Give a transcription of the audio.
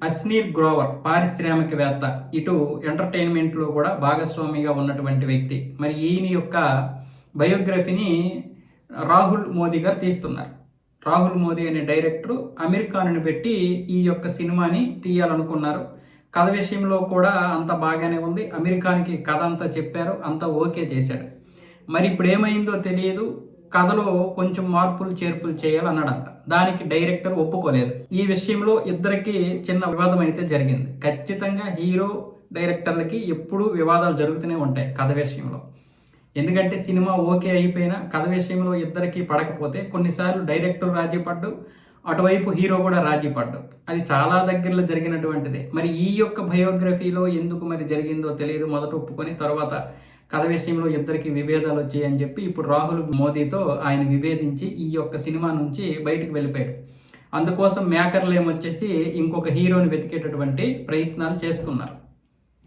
అస్నీర్ గ్రోవర్ పారిశ్రామికవేత్త, ఇటు ఎంటర్టైన్మెంట్లో కూడా భాగస్వామిగా ఉన్నటువంటి వ్యక్తి. మరి ఈయన యొక్క బయోగ్రఫీని రాహుల్ మోదీ గారు తీస్తున్నారు. రాహుల్ మోదీ అనే డైరెక్టరు అమెరికాను పెట్టి ఈ యొక్క సినిమాని తీయాలనుకున్నారు. కథ విషయంలో కూడా అంత బాగానే ఉంది. అమెరికానికి కథ అంతా చెప్పారు, అంతా ఓకే చేశాడు. మరి ఇప్పుడు ఏమైందో తెలియదు. కథలో కొంచెం మార్పులు చేర్పులు చేయాలన్నాడంట. దానికి డైరెక్టర్ ఒప్పుకోలేదు. ఈ విషయంలో ఇద్దరికి చిన్న వివాదం అయితే జరిగింది. ఖచ్చితంగా హీరో డైరెక్టర్లకి ఎప్పుడూ వివాదాలు జరుగుతూనే ఉంటాయి కథ విషయంలో. ఎందుకంటే సినిమా ఓకే అయిపోయినా కథ విషయంలో ఇద్దరికి పడకపోతే కొన్నిసార్లు డైరెక్టర్ రాజీ పడ్డు, అటువైపు హీరో కూడా రాజీ పడ్డు. అది చాలా దగ్గరలో జరిగినటువంటిదే. మరి ఈ యొక్క బయోగ్రఫీలో ఎందుకు మరి జరిగిందో తెలియదు. మొదట ఒప్పుకొని తర్వాత కథ విషయంలో ఇద్దరికి విభేదాలు వచ్చాయని చెప్పి ఇప్పుడు రాహుల్ మోదీతో ఆయన విభేదించి ఈ యొక్క సినిమా నుంచి బయటికి వెళ్ళిపోయాడు. అందుకోసం మేకర్లు ఏమొచ్చేసి ఇంకొక హీరోని వెతికేటటువంటి ప్రయత్నాలు చేస్తున్నారు.